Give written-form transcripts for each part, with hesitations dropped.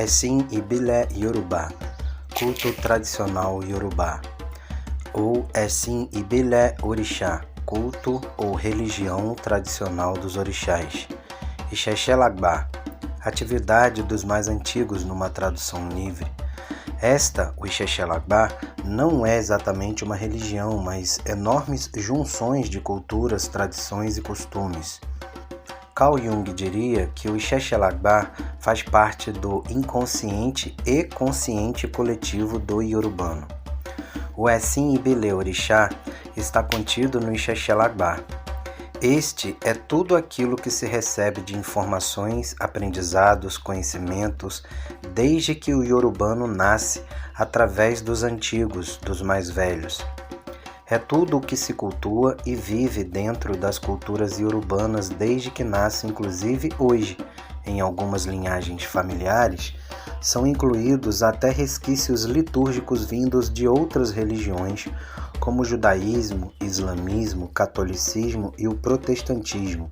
Ẹ̀sìn ìbílẹ̀ Yorùbá, culto tradicional Yorùbá, ou Ẹ̀sìn ìbílẹ̀ Orixá, culto ou religião tradicional dos orixás. Ixexelagbá, atividade dos mais antigos numa tradução livre. O Ixexelagbá, não é exatamente uma religião, mas enormes junções de culturas, tradições e costumes. Carl Jung diria que o Ixexelagbá faz parte do inconsciente e consciente coletivo do iorubano. O Ẹ̀sìn ìbílẹ̀ Orixá está contido no Ixexelagbá. Este é tudo aquilo que se recebe de informações, aprendizados, conhecimentos, desde que o iorubano nasce, através dos antigos, dos mais velhos. É tudo o que se cultua e vive dentro das culturas iorubanas desde que nasce, inclusive hoje, em algumas linhagens familiares, são incluídos até resquícios litúrgicos vindos de outras religiões, como o judaísmo, islamismo, catolicismo e o protestantismo,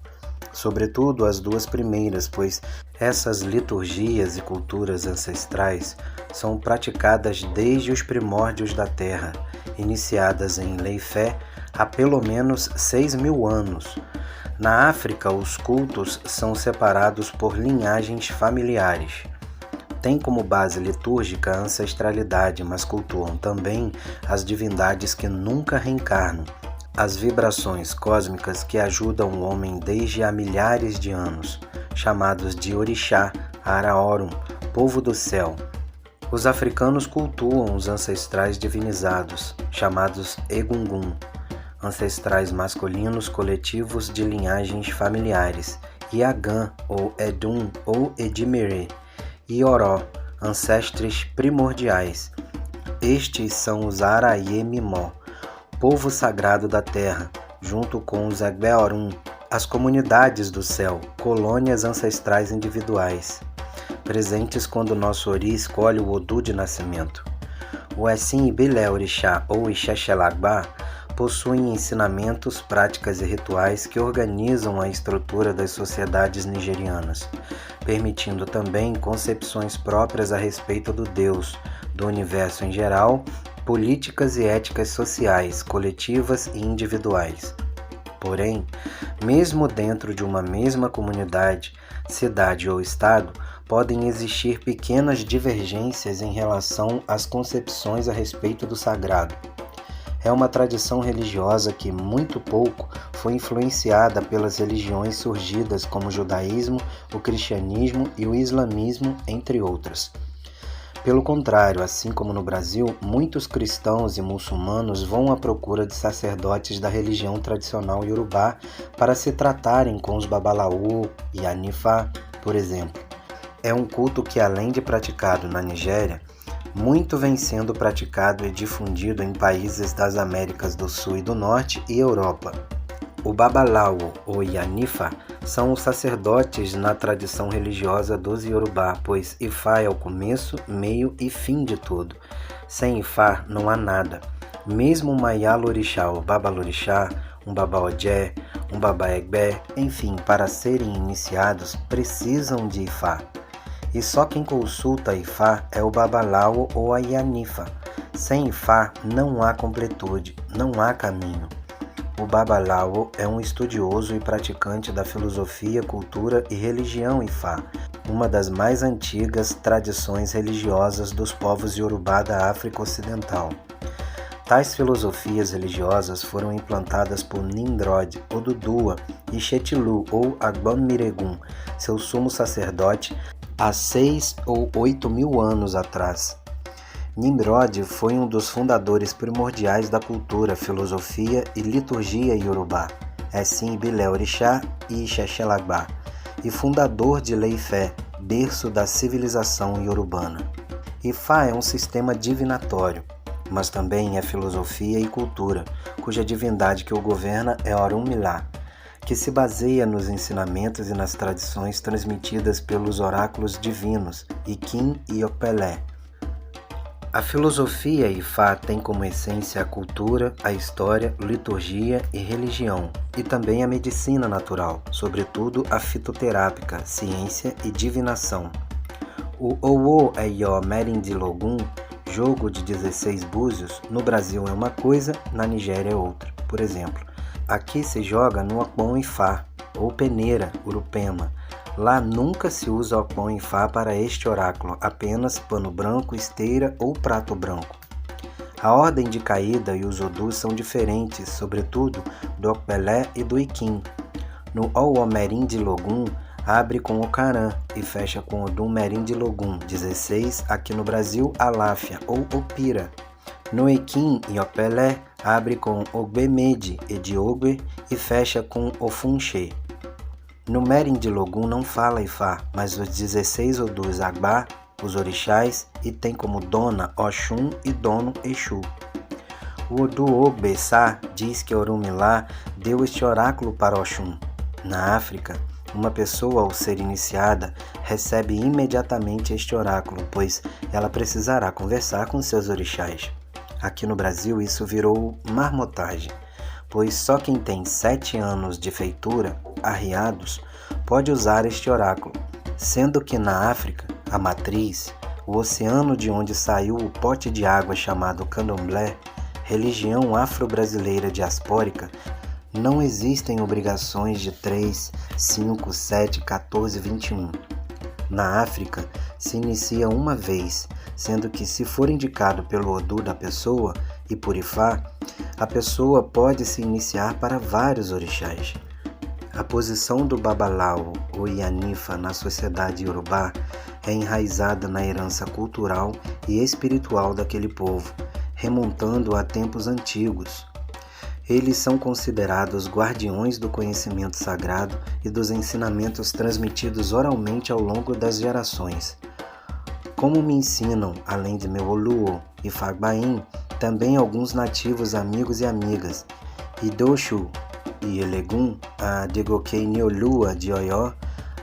sobretudo as duas primeiras, pois essas liturgias e culturas ancestrais são praticadas desde os primórdios da Terra, iniciadas em Leifé há pelo menos 6.000 anos. Na África, os cultos são separados por linhagens familiares. Tem como base litúrgica a ancestralidade, mas cultuam também as divindades que nunca reencarnam, as vibrações cósmicas que ajudam o homem desde há milhares de anos, chamados de Orixá, Araorum, povo do céu. Os africanos cultuam os ancestrais divinizados, chamados Egungun, ancestrais masculinos coletivos de linhagens familiares, e Agã, ou Edum, ou Edimere, e Oró, ancestres primordiais. Estes são os Arayemimó, povo sagrado da terra, junto com os Egbeorum, as comunidades do céu, colônias ancestrais individuais, presentes quando nosso Ori escolhe o Odu de nascimento. O Ẹ̀sìn ìbílẹ̀ Orixá, ou Ixexelagbá, possui ensinamentos, práticas e rituais que organizam a estrutura das sociedades nigerianas, permitindo também concepções próprias a respeito do Deus, do universo em geral, políticas e éticas sociais, coletivas e individuais. Porém, mesmo dentro de uma mesma comunidade, cidade ou estado, podem existir pequenas divergências em relação às concepções a respeito do sagrado. É uma tradição religiosa que, muito pouco, foi influenciada pelas religiões surgidas como o judaísmo, o cristianismo e o islamismo, entre outras. Pelo contrário, assim como no Brasil, muitos cristãos e muçulmanos vão à procura de sacerdotes da religião tradicional iorubá para se tratarem com os babalaú e anifá, por exemplo. É um culto que, além de praticado na Nigéria, muito vem sendo praticado e difundido em países das Américas do Sul e do Norte e Europa. O Babalawo ou Yanifa são os sacerdotes na tradição religiosa dos Yorubá, pois Ifá é o começo, meio e fim de tudo. Sem Ifá não há nada. Mesmo um Mayalorixá ou Babalorixá, um Babaodjé, um Babaegbé, enfim, para serem iniciados precisam de Ifá. E só quem consulta Ifá é o Babalawo ou a Yanifa. Sem Ifá não há completude, não há caminho. O Babalawo é um estudioso e praticante da filosofia, cultura e religião Ifá, uma das mais antigas tradições religiosas dos povos Yorubá da África Ocidental. Tais filosofias religiosas foram implantadas por Nimrod, Oduduwa e Xetilu ou Agbamiregum, seu sumo sacerdote, há 6 ou 8.000 anos atrás. Nimrod foi um dos fundadores primordiais da cultura, filosofia e liturgia iorubá, Ẹ̀sìn ìbílẹ̀ Orixá e Ixexelagbá, e fundador de Leifé, berço da civilização iorubana. Ifá é um sistema divinatório, mas também é filosofia e cultura, cuja divindade que o governa é Orunmila, que se baseia nos ensinamentos e nas tradições transmitidas pelos oráculos divinos, Ikim e Opelé. A filosofia Ifá tem como essência a cultura, a história, liturgia e religião, e também a medicina natural, sobretudo a fitoterápica, ciência e divinação. O Owo Eyo Merindilogum, jogo de 16 búzios, no Brasil é uma coisa, na Nigéria é outra. Por exemplo, aqui se joga no Okpon Ifá, ou peneira, Urupema. Lá nunca se usa Okpon Ifá para este oráculo, apenas pano branco, esteira ou prato branco. A ordem de caída e os odus são diferentes, sobretudo do Okpelé e do Ikim. No Owomerindilogum, abre com o Caran e fecha com o Odum Merindilogum, 16, aqui no Brasil, Aláfia ou Opira. No Ikim e Okpelé, abre com Ogbemede e Diogbe e fecha com Ofunche. No Merindilogum não fala Ifá, mas os 16 Odus Agbá, os orixás, e tem como dona Oxum e dono Exu. O Odu Ogbe-Sá diz que Orunmilá deu este oráculo para Oxum. Na África, uma pessoa ao ser iniciada recebe imediatamente este oráculo, pois ela precisará conversar com seus orixás. Aqui no Brasil isso virou marmotagem, pois só quem tem 7 anos de feitura, arriados, pode usar este oráculo, sendo que na África, a matriz, o oceano de onde saiu o pote de água chamado candomblé, religião afro-brasileira diaspórica, não existem obrigações de 3, 5, 7, 14, 21. Na África, se inicia uma vez, sendo que se for indicado pelo Odu da pessoa e por Ifá, a pessoa pode se iniciar para vários orixás. A posição do Babalawo ou Yanifa na sociedade iorubá é enraizada na herança cultural e espiritual daquele povo, remontando a tempos antigos. Eles são considerados guardiões do conhecimento sagrado e dos ensinamentos transmitidos oralmente ao longo das gerações. Como me ensinam, além de meu Oluo e Fagbaim, também alguns nativos amigos e amigas, Idoshu e Elegum, a Degokei Niolua de Oió,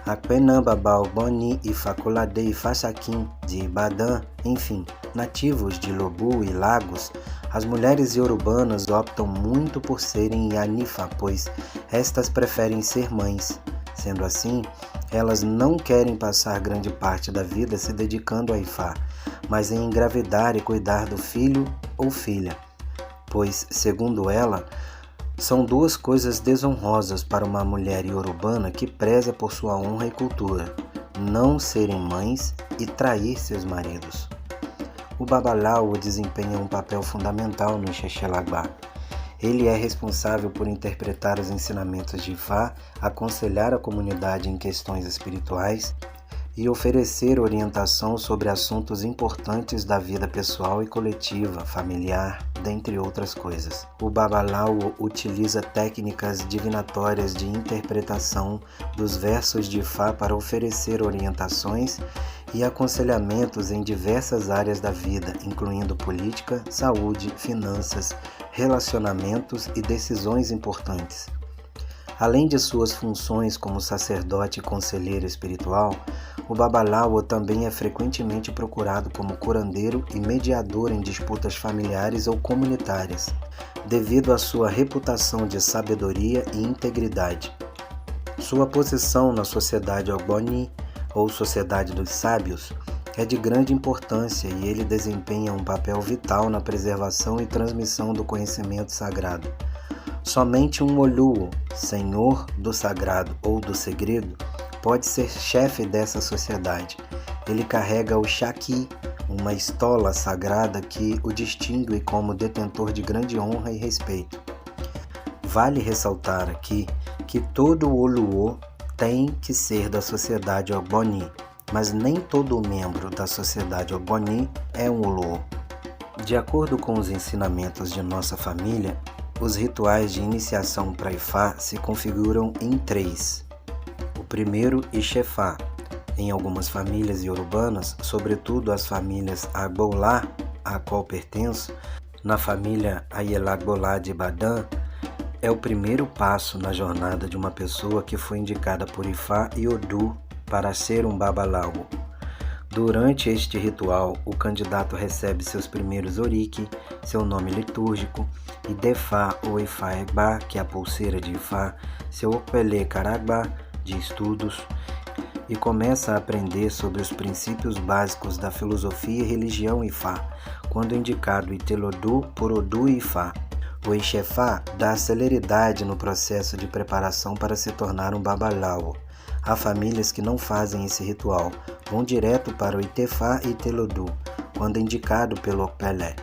a Penambabal Boni e Facolade e Faxaquim de Ibadan, enfim, nativos de Lobu e Lagos, as mulheres iorubanas optam muito por serem Yanifa, pois estas preferem ser mães. Sendo assim, elas não querem passar grande parte da vida se dedicando a Ifá, mas em engravidar e cuidar do filho ou filha, pois, segundo ela, são duas coisas desonrosas para uma mulher iorubana que preza por sua honra e cultura: não serem mães e trair seus maridos. O Babalawo desempenha um papel fundamental no Ixexelagbá. Ele é responsável por interpretar os ensinamentos de Ifá, aconselhar a comunidade em questões espirituais e oferecer orientação sobre assuntos importantes da vida pessoal e coletiva, familiar, dentre outras coisas. O Babalawo utiliza técnicas divinatórias de interpretação dos versos de Ifá para oferecer orientações e aconselhamentos em diversas áreas da vida, incluindo política, saúde, finanças, relacionamentos e decisões importantes. Além de suas funções como sacerdote e conselheiro espiritual, o Babalawo também é frequentemente procurado como curandeiro e mediador em disputas familiares ou comunitárias, devido à sua reputação de sabedoria e integridade. Sua posição na sociedade Ogboni, ou Sociedade dos Sábios, é de grande importância e ele desempenha um papel vital na preservação e transmissão do conhecimento sagrado. Somente um Oluo, Senhor do Sagrado ou do Segredo, pode ser chefe dessa sociedade. Ele carrega o Shaki, uma estola sagrada que o distingue como detentor de grande honra e respeito. Vale ressaltar aqui que todo Oluo tem que ser da sociedade Ogboni, mas nem todo membro da sociedade Ogboni é um Oluo. De acordo com os ensinamentos de nossa família, os rituais de iniciação para Ifá se configuram em 3. O primeiro, Ixefá. Em algumas famílias iorubanas, sobretudo as famílias Agbolá, a qual pertenço, na família Ayelagbolá de Ibadan, é o primeiro passo na jornada de uma pessoa que foi indicada por Ifá e Odu para ser um Babalawo. Durante este ritual, o candidato recebe seus primeiros oriki, seu nome litúrgico, e Defá ou Ifá Egbá, que é a pulseira de Ifá, seu Opelê Caragbá, de estudos, e começa a aprender sobre os princípios básicos da filosofia e religião Ifá, quando indicado Itelodu por Odu e Ifá. O Ixefá dá celeridade no processo de preparação para se tornar um Babalawo. Há famílias que não fazem esse ritual, vão direto para o Itefá e Itelodu, quando indicado pelo Okpelé.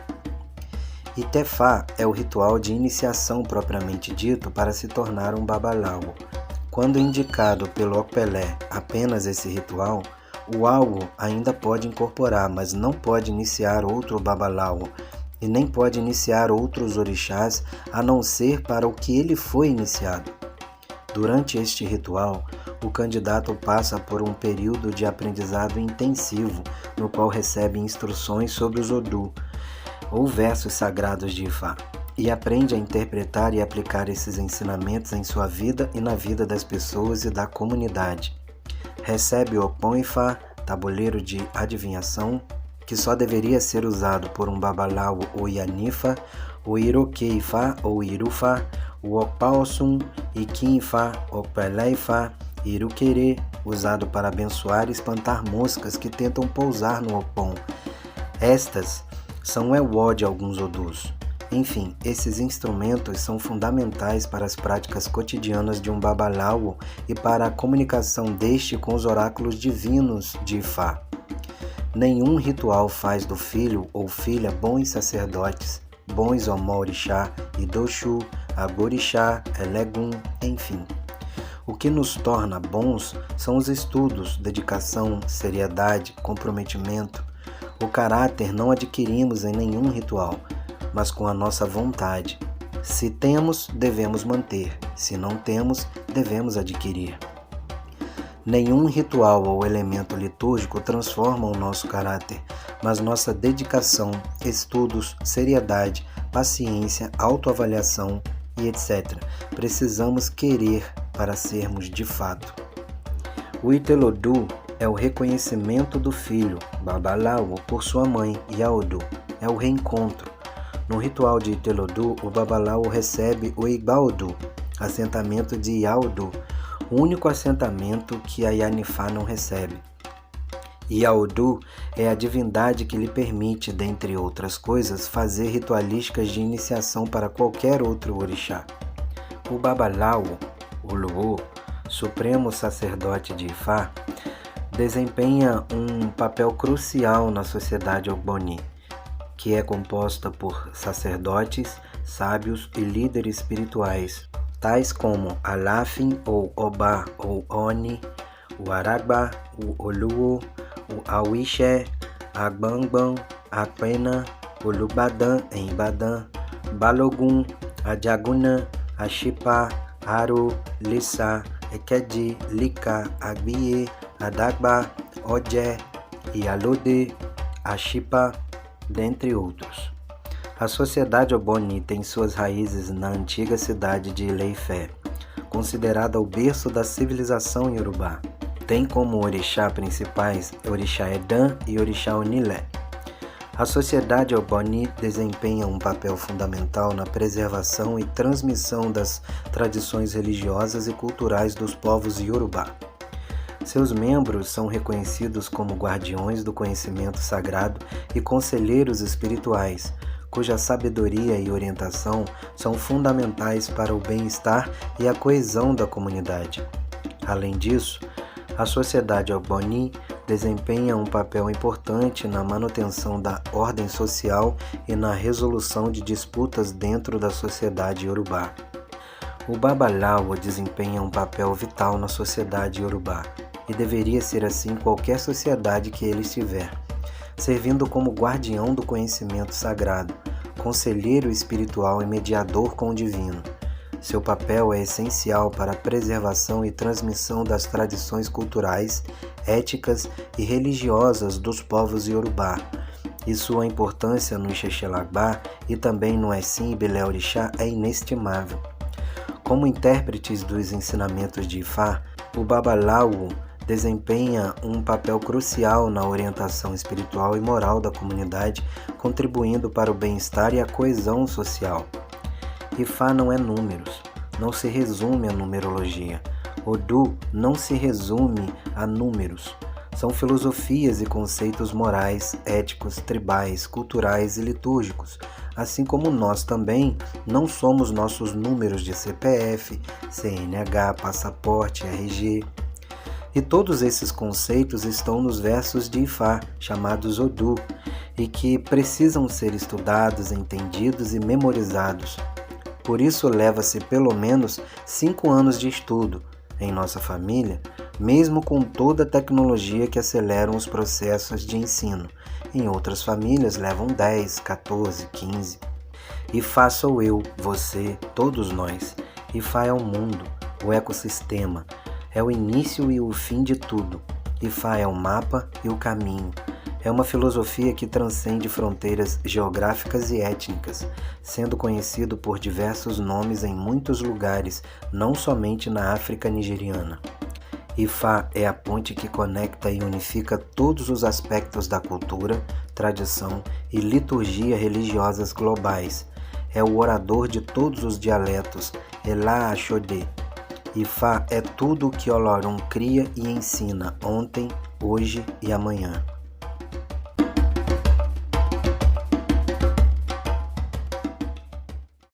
Itefá é o ritual de iniciação propriamente dito para se tornar um Babalawo. Quando indicado pelo Okpelé apenas esse ritual, o Awo ainda pode incorporar, mas não pode iniciar outro Babalawo e nem pode iniciar outros orixás a não ser para o que ele foi iniciado. Durante este ritual, o candidato passa por um período de aprendizado intensivo, no qual recebe instruções sobre os Odu, ou versos sagrados de Ifá, e aprende a interpretar e aplicar esses ensinamentos em sua vida e na vida das pessoas e da comunidade. Recebe o Opon Ifá, tabuleiro de adivinhação, que só deveria ser usado por um Babalawo ou Yanifa, o Iroke Ifá ou Irufá, o Okpaosun, Ikin Ifá, Okpelé Ifá, Irukere, usado para abençoar e espantar moscas que tentam pousar no Opon. Estas são o Ewó de alguns Odus. Enfim, esses instrumentos são fundamentais para as práticas cotidianas de um Babalawo e para a comunicação deste com os oráculos divinos de Ifá. Nenhum ritual faz do filho ou filha bons sacerdotes, bons Omorixá, Idoshu, Agorixá, Elegum, enfim. O que nos torna bons são os estudos, dedicação, seriedade, comprometimento. O caráter não adquirimos em nenhum ritual, mas com a nossa vontade. Se temos, devemos manter. Se não temos, devemos adquirir. Nenhum ritual ou elemento litúrgico transforma o nosso caráter, mas nossa dedicação, estudos, seriedade, paciência, autoavaliação e etc. Precisamos querer para sermos de fato. O Itelodu é o reconhecimento do filho, Babalawo, por sua mãe, Yaodu. É o reencontro. No ritual de Itelodu, o Babalawo recebe o Igbaodu, assentamento de Yaodu, o único assentamento que a Yanifá não recebe. Yaodu é a divindade que lhe permite, dentre outras coisas, fazer ritualísticas de iniciação para qualquer outro orixá. O Babalawo, o Luo, supremo sacerdote de Ifá, desempenha um papel crucial na sociedade Ogboni, que é composta por sacerdotes, sábios e líderes espirituais, tais como Alafin ou Obá ou Oni, o Aragba, o Oluo, o Awixe, Agbangban, Apena, o Lubadan em Ibadan, Balogun, Adjaguna, Axipa, Aro, Lissa, Ekedi, Lika, Agbie, Adagba, Odje e Alode, Axipa, dentre outros. A sociedade Ogboni tem suas raízes na antiga cidade de Ile-Ifé, considerada o berço da civilização iorubá. Tem como orixá principais Orixá Edan e Orixá Onilé. A sociedade Ogboni desempenha um papel fundamental na preservação e transmissão das tradições religiosas e culturais dos povos iorubá. Seus membros são reconhecidos como guardiões do conhecimento sagrado e conselheiros espirituais, cuja sabedoria e orientação são fundamentais para o bem-estar e a coesão da comunidade. Além disso, a sociedade Ogboni desempenha um papel importante na manutenção da ordem social e na resolução de disputas dentro da sociedade iorubá. O Babalawo desempenha um papel vital na sociedade iorubá, e deveria ser assim em qualquer sociedade que ele estiver, servindo como guardião do conhecimento sagrado, conselheiro espiritual e mediador com o divino. Seu papel é essencial para a preservação e transmissão das tradições culturais, éticas e religiosas dos povos iorubá, e sua importância no Ixexelagbá e também no Essim e Belé Orixá é inestimável. Como intérpretes dos ensinamentos de Ifá, o Babalawo desempenha um papel crucial na orientação espiritual e moral da comunidade, contribuindo para o bem-estar e a coesão social. Ifá não é números, não se resume à numerologia. Odu não se resume a números. São filosofias e conceitos morais, éticos, tribais, culturais e litúrgicos, assim como nós também não somos nossos números de CPF, CNH, passaporte, RG. E todos esses conceitos estão nos versos de Ifá, chamados Odu, e que precisam ser estudados, entendidos e memorizados. Por isso leva-se pelo menos 5 anos de estudo em nossa família, mesmo com toda a tecnologia que aceleram os processos de ensino. Em outras famílias levam 10, 14, 15. Ifá sou eu, você, todos nós. Ifá é o mundo, o ecossistema, é o início e o fim de tudo. Ifá é o mapa e o caminho. É uma filosofia que transcende fronteiras geográficas e étnicas, sendo conhecido por diversos nomes em muitos lugares, não somente na África nigeriana. Ifá é a ponte que conecta e unifica todos os aspectos da cultura, tradição e liturgia religiosas globais. É o orador de todos os dialetos, Elá Axodé. Ifá é tudo o que Olorum cria e ensina ontem, hoje e amanhã.